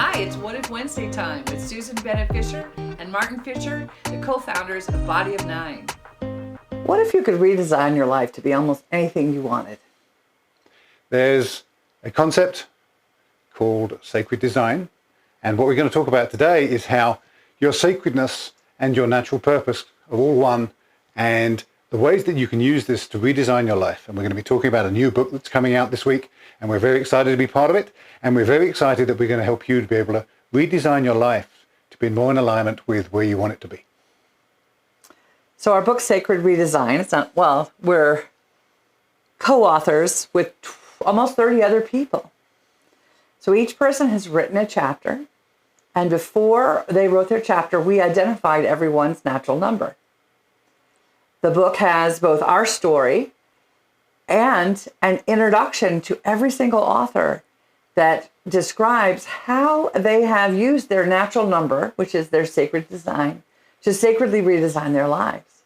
Hi, it's What If Wednesday time with Susan Bennett Fisher and Martin Fisher, the co-founders of Body of Nine. What if you could redesign your life to be almost anything you wanted? There's a concept called Sacred Design, and what we're going to talk about today is how your sacredness and your natural purpose are all one, and the ways that you can use this to redesign your life. And we're going to be talking about a new book that's coming out this week, and we're very excited to be part of it, and we're very excited that we're going to help you to be able to redesign your life to be more in alignment with where you want it to be. So our book, Sacred Redesign, we're co-authors with almost 30 other people. So each person has written a chapter, and before they wrote their chapter, we identified everyone's natural number. The book has both our story and an introduction to every single author that describes how they have used their natural number, which is their sacred design, to sacredly redesign their lives.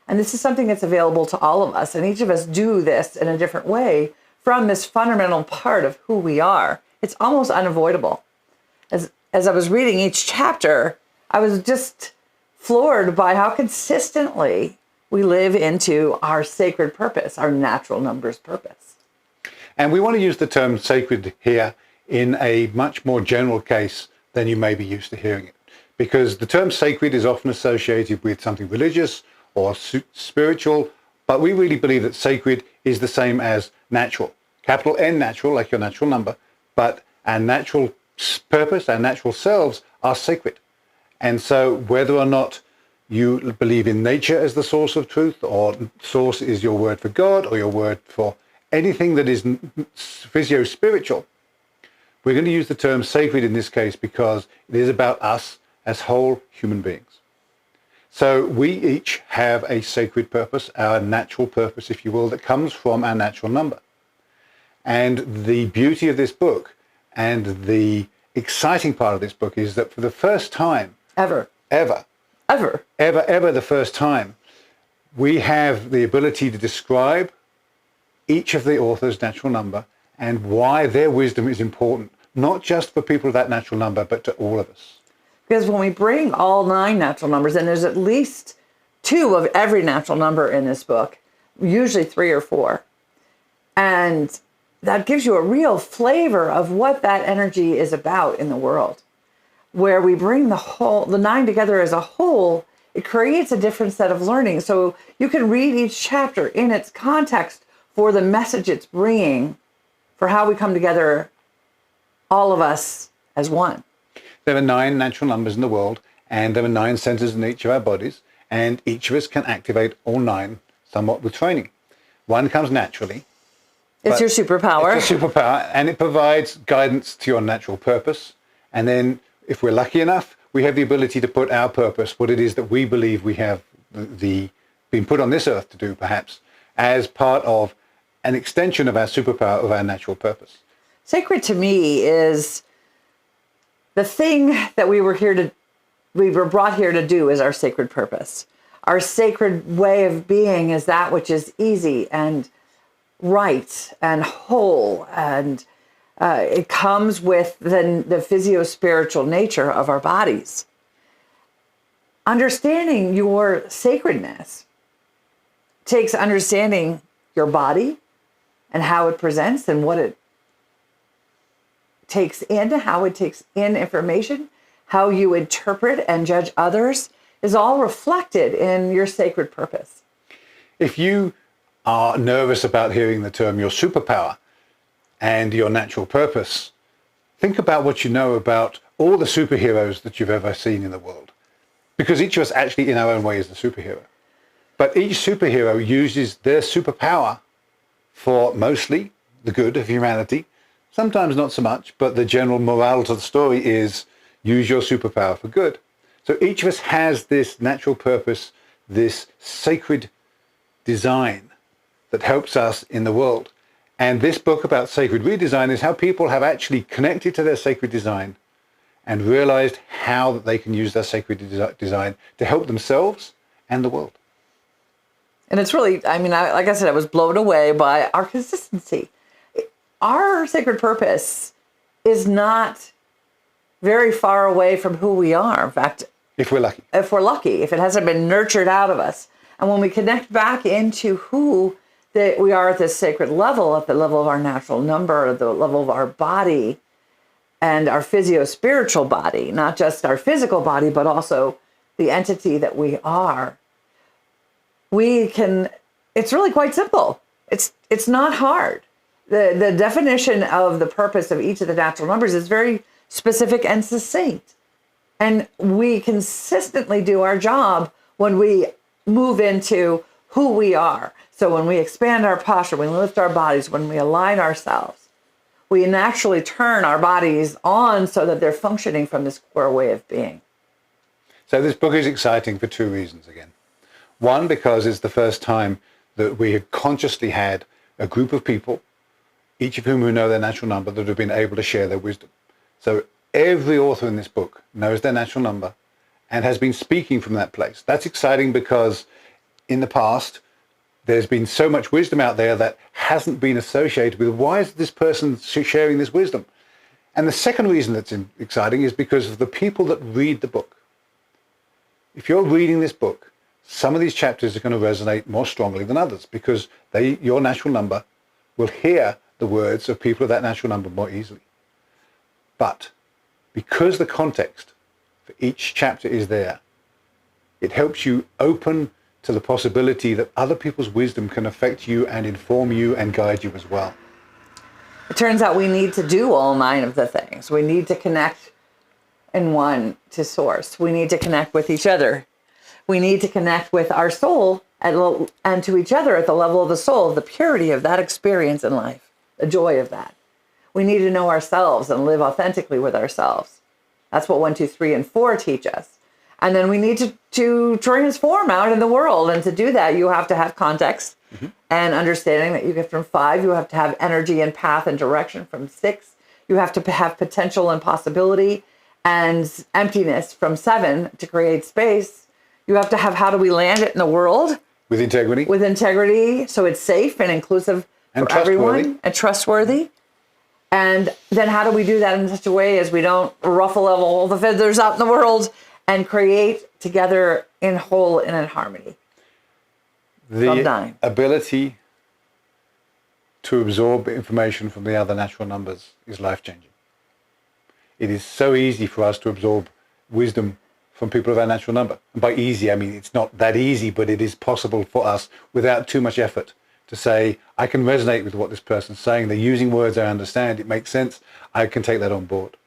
And this is something that's available to all of us, and each of us do this in a different way from this fundamental part of who we are. It's almost unavoidable. As I was reading each chapter, I was just floored by how consistently we live into our sacred purpose, our natural numbers purpose. And we want to use the term sacred here in a much more general case than you may be used to hearing it. Because the term sacred is often associated with something religious or spiritual, but we really believe that sacred is the same as natural. Capital N natural, like your natural number, but our natural purpose, our natural selves are sacred. And so whether or not you believe in nature as the source of truth, or source is your word for God, or your word for anything that is physio-spiritual, we're going to use the term sacred in this case because it is about us as whole human beings. So we each have a sacred purpose, our natural purpose, if you will, that comes from our natural number. And the beauty of this book and the exciting part of this book is that for the first time Ever, the first time, we have the ability to describe each of the author's natural number and why their wisdom is important, not just for people of that natural number, but to all of us. because when we bring all 9 natural numbers, and there's at least 2 of every natural number in this book, usually 3 or 4, and that gives you a real flavor of what that energy is about in the world. Where we bring the 9 together as a whole, it creates a different set of learning. So you can read each chapter in its context for the message it's bringing, for how we come together, all of us as one. There are 9 natural numbers in the world, and there are 9 centers in each of our bodies, and each of us can activate all 9 somewhat with training. One comes naturally. It's your superpower. It's a superpower, and it provides guidance to your natural purpose. And then, if we're lucky enough, we have the ability to put our purpose, what it is that we believe we have been put on this earth to do, perhaps, as part of an extension of our superpower, of our natural purpose. Sacred to me is the thing that we were brought here to do is our sacred purpose. Our sacred way of being is that which is easy and right and whole, and it comes with the physio-spiritual nature of our bodies. Understanding your sacredness takes understanding your body and how it presents and what it takes in, how it takes in information, how you interpret and judge others is all reflected in your sacred purpose. If you are nervous about hearing the term your superpower and your natural purpose, think about what you know about all the superheroes that you've ever seen in the world. Because each of us actually in our own way is a superhero. But each superhero uses their superpower for mostly the good of humanity. Sometimes not so much, but the general morale to the story is use your superpower for good. So each of us has this natural purpose, this sacred design that helps us in the world. And this book about sacred redesign is how people have actually connected to their sacred design and realized how that they can use their sacred design to help themselves and the world. And it's really, like I said, I was blown away by our consistency. Our sacred purpose is not very far away from who we are. In fact, If we're lucky. if we're lucky, if it hasn't been nurtured out of us. And when we connect back into who that we are at this sacred level, at the level of our natural number, at the level of our body and our physio-spiritual body, not just our physical body, but also the entity that we are, it's really quite simple. It's not hard. The definition of the purpose of each of the natural numbers is very specific and succinct. And we consistently do our job when we move into who we are. So when we expand our posture, when we lift our bodies, when we align ourselves, we naturally turn our bodies on so that they're functioning from this core way of being. So this book is exciting for two reasons again. One, because it's the first time that we have consciously had a group of people, each of whom who know their natural number, that have been able to share their wisdom. So every author in this book knows their natural number and has been speaking from that place. That's exciting because in the past, there's been so much wisdom out there that hasn't been associated with why is this person sharing this wisdom? And the second reason that's exciting is because of the people that read the book. If you're reading this book, some of these chapters are going to resonate more strongly than others because your natural number will hear the words of people of that natural number more easily. But because the context for each chapter is there, it helps you open to the possibility that other people's wisdom can affect you and inform you and guide you as well. It turns out we need to do all 9 of the things. We need to connect in one to source. We need to connect with each other. We need to connect with our soul and to each other at the level of the soul, the purity of that experience in life, the joy of that. We need to know ourselves and live authentically with ourselves. That's what 1, 2, 3, and 4 teach us. And then we need to transform out in the world. And to do that, you have to have context and understanding that you get from 5. You have to have energy and path and direction from 6. You have to have potential and possibility and emptiness from 7 to create space. You have to have how do we land it in the world? With integrity. With integrity, so it's safe and inclusive for everyone and trustworthy. And then how do we do that in such a way as we don't ruffle all the feathers out in the world and create together in whole and in harmony? The ability to absorb information from the other natural numbers is life-changing. It is so easy for us to absorb wisdom from people of our natural number. And by easy, I mean it's not that easy, but it is possible for us without too much effort to say, I can resonate with what this person's saying. They're using words I understand. It makes sense. I can take that on board.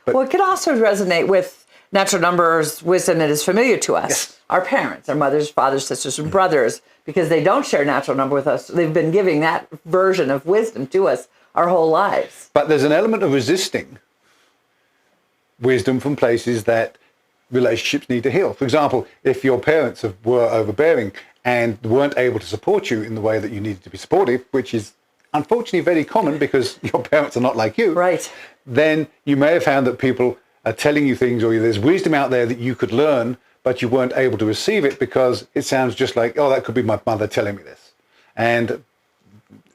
But, well, it can also resonate with natural numbers, wisdom that is familiar to us. Yes. Our parents, our mothers, fathers, sisters, and brothers, because they don't share natural number with us. They've been giving that version of wisdom to us our whole lives. But there's an element of resisting wisdom from places that relationships need to heal. For example, if your parents were overbearing and weren't able to support you in the way that you needed to be supportive, which is unfortunately very common because your parents are not like you, right? Then you may have found that people are telling you things, or there's wisdom out there that you could learn, but you weren't able to receive it because it sounds just like, oh, that could be my mother telling me this. And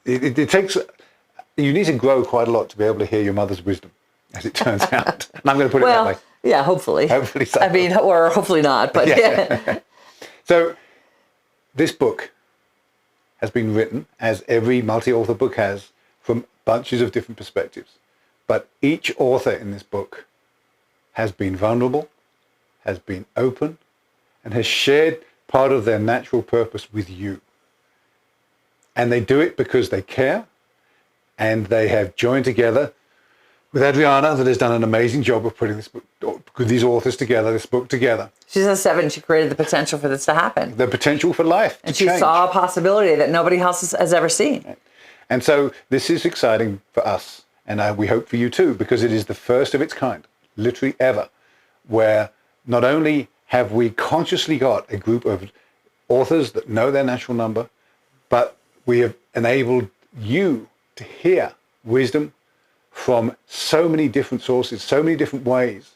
it takes, you need to grow quite a lot to be able to hear your mother's wisdom, as it turns out. And I'm going to put it that way. Yeah, hopefully. Hopefully so. I mean, or hopefully not, but yeah. So this book has been written, as every multi-author book has, from bunches of different perspectives. But each author in this book has been vulnerable, has been open, and has shared part of their natural purpose with you. And they do it because they care, and they have joined together with Adriana, that has done an amazing job of putting this book, these authors together, this book together. She's a 7. She created the potential for this to happen. The potential for life and to she change. saw a possibility that nobody else has ever seen. And so this is exciting for us, and we hope for you too, because it is the first of its kind, literally ever, where not only have we consciously got a group of authors that know their natural number, but we have enabled you to hear wisdom from so many different sources, so many different ways,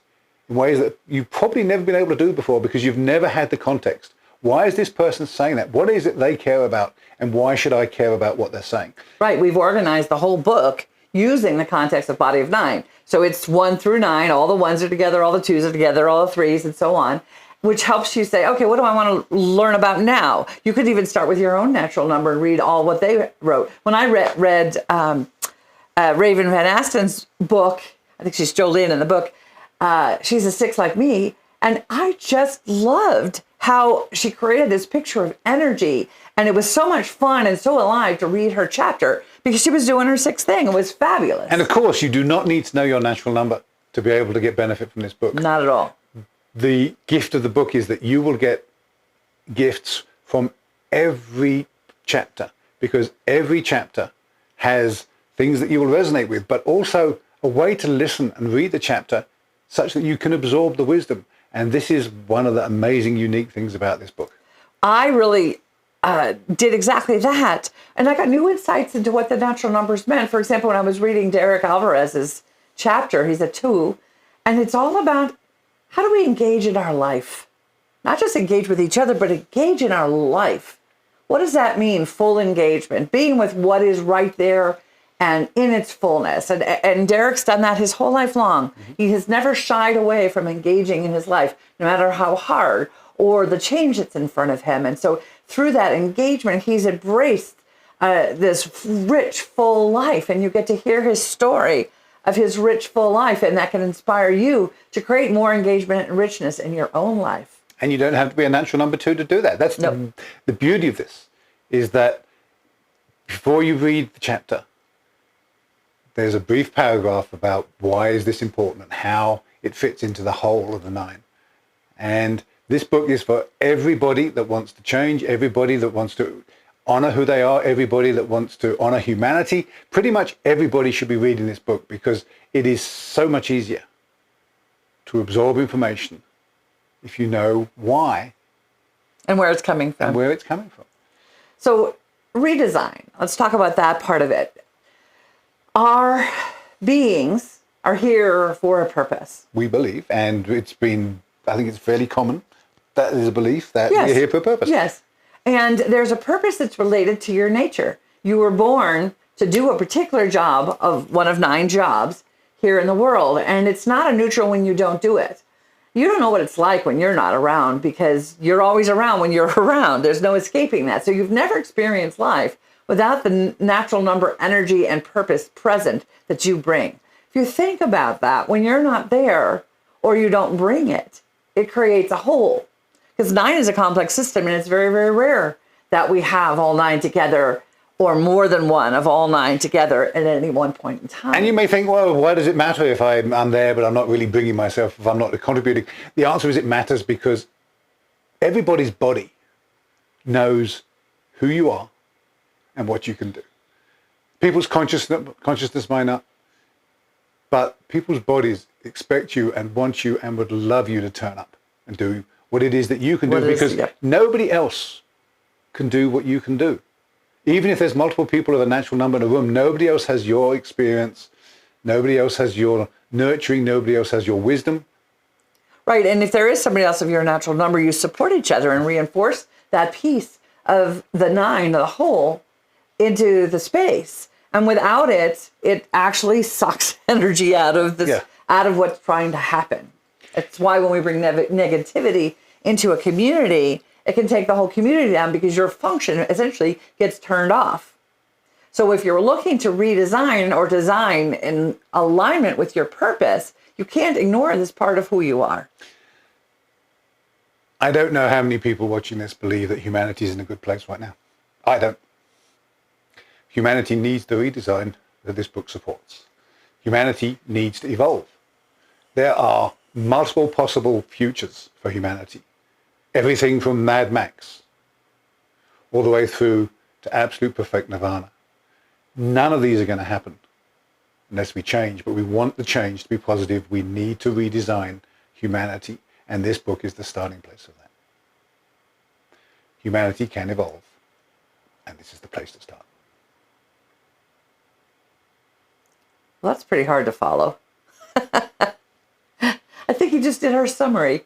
in ways that you've probably never been able to do before because you've never had the context. Why is this person saying that? What is it they care about? And why should I care about what they're saying? Right. We've organized the whole book using the context of body of 9. So it's 1 through 9, all the ones are together, all the twos are together, all the threes, and so on, which helps you say, okay, what do I want to learn about now? You could even start with your own natural number and read all what they wrote. When I read Raven Van Asten's book, I think she's Jolene in the book, she's a 6 like me, and I just loved how she created this picture of energy. And it was so much fun and so alive to read her chapter because she was doing her 6th thing. It was fabulous. And of course, you do not need to know your natural number to be able to get benefit from this book. Not at all. The gift of the book is that you will get gifts from every chapter, because every chapter has things that you will resonate with, but also a way to listen and read the chapter such that you can absorb the wisdom. And this is one of the amazing, unique things about this book. I really did exactly that. And I got new insights into what the natural numbers meant. For example, when I was reading Derek Alvarez's chapter, he's a 2, and it's all about how do we engage in our life? Not just engage with each other, but engage in our life. What does that mean, full engagement? Being with what is right there and in its fullness. And Derek's done that his whole life long. Mm-hmm. He has never shied away from engaging in his life, no matter how hard or the change that's in front of him. And so through that engagement, he's embraced this rich, full life. And you get to hear his story of his rich, full life. And that can inspire you to create more engagement and richness in your own life. And you don't have to be a natural number 2 to do that. That's the beauty of this, is that before you read the chapter, there's a brief paragraph about why is this important and how it fits into the whole of the 9. And this book is for everybody that wants to change, everybody that wants to honor who they are, everybody that wants to honor humanity. Pretty much everybody should be reading this book because it is so much easier to absorb information if you know why. And where it's coming from. And where it's coming from. So redesign, let's talk about that part of it. Our beings are here for a purpose. We believe, and it's been, I think it's fairly common, that is a belief that you're here for a purpose. Yes. And there's a purpose that's related to your nature. You were born to do a particular job of one of 9 jobs here in the world. And it's not a neutral when you don't do it. You don't know what it's like when you're not around because you're always around when you're around. There's no escaping that. So you've never experienced life without the natural number, energy, and purpose present that you bring. If you think about that, when you're not there or you don't bring it, it creates a hole. Because 9 is a complex system, and it's very, very rare that we have all 9 together or more than one of all 9 together at any one point in time. And you may think, well, why does it matter if I'm there, but I'm not really bringing myself, if I'm not contributing? The answer is it matters because everybody's body knows who you are and what you can do. People's consciousness might not, but people's bodies expect you and want you and would love you to turn up and do what it is that you can do, because nobody else can do what you can do. Even if there's multiple people of a natural number in a room, nobody else has your experience, nobody else has your nurturing, nobody else has your wisdom. Right, and if there is somebody else of your natural number, you support each other and reinforce that piece of the 9, the whole, into the space. And without it, it actually sucks energy out of this, out of what's trying to happen. It's why when we bring negativity into a community, it can take the whole community down because your function essentially gets turned off. So if you're looking to redesign or design in alignment with your purpose, you can't ignore this part of who you are. I don't know how many people watching this believe that humanity is in a good place right now. I don't. Humanity needs the redesign that this book supports. Humanity needs to evolve. There are multiple possible futures for humanity. Everything from Mad Max all the way through to absolute perfect nirvana. None of these are going to happen unless we change, but we want the change to be positive. We need to redesign humanity, and this book is the starting place of that. Humanity can evolve, and this is the place to start. Well, that's pretty hard to follow. I think you just did our summary.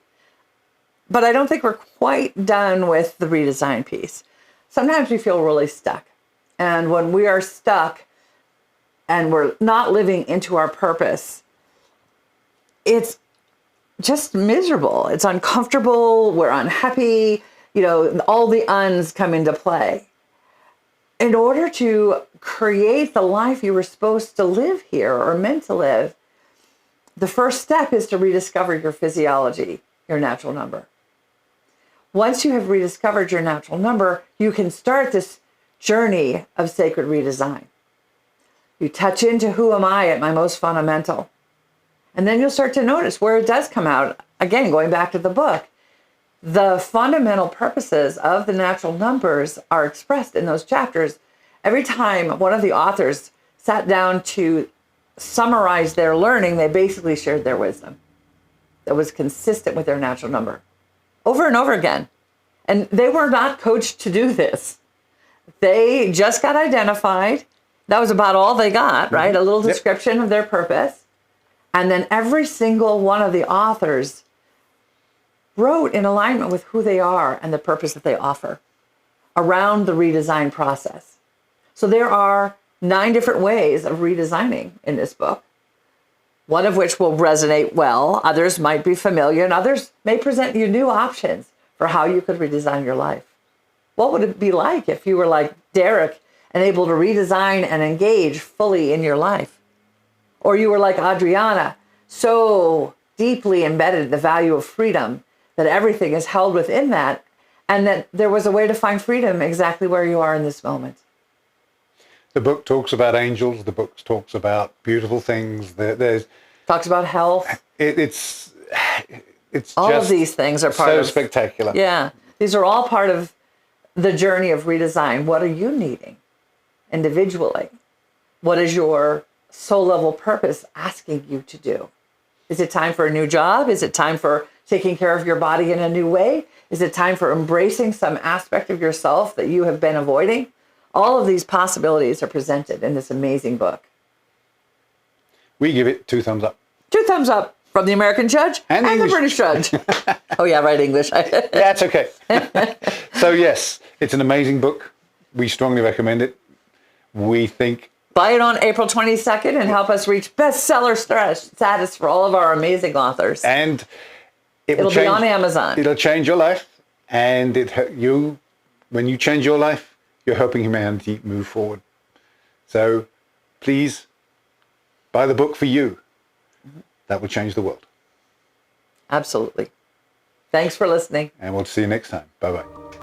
But I don't think we're quite done with the redesign piece. Sometimes we feel really stuck. And when we are stuck, and we're not living into our purpose, it's just miserable. It's uncomfortable. We're unhappy. All the uns come into play. In order to create the life you were supposed to live here or meant to live, the first step is to rediscover your physiology, your natural number. Once you have rediscovered your natural number, you can start this journey of sacred redesign. You touch into who am I at my most fundamental. And then you'll start to notice where it does come out. Again, going back to the book, the fundamental purposes of the natural numbers are expressed in those chapters. Every time one of the authors sat down to summarize their learning, they basically shared their wisdom that was consistent with their natural number over and over again. And they were not coached to do this. They just got identified. That was about all they got, right? A little description of their purpose. And then every single one of the authors wrote in alignment with who they are and the purpose that they offer around the redesign process. So there are 9 different ways of redesigning in this book, one of which will resonate well. Others might be familiar, and others may present you new options for how you could redesign your life. What would it be like if you were like Derek and able to redesign and engage fully in your life? Or you were like Adriana, so deeply embedded in the value of freedom that everything is held within that, and that there was a way to find freedom exactly where you are in this moment. The book talks about angels. The book talks about beautiful things. There's talks about health. It's all just of these things are part so of spectacular. Yeah, these are all part of the journey of redesign. What are you needing individually? What is your soul level purpose asking you to do? Is it time for a new job? Is it time for taking care of your body in a new way? Is it time for embracing some aspect of yourself that you have been avoiding? All of these possibilities are presented in this amazing book. We give it 2 thumbs up. 2 thumbs up from the American judge and the British judge. Oh yeah, right, English. That's okay. So yes, it's an amazing book. We strongly recommend it. We think... Buy it on April 22nd and help us reach bestseller status for all of our amazing authors. And it'll be on Amazon. It'll change your life. And when you change your life, you're helping humanity move forward. So please buy the book for you. That will change the world. Absolutely. Thanks for listening. And we'll see you next time. Bye-bye.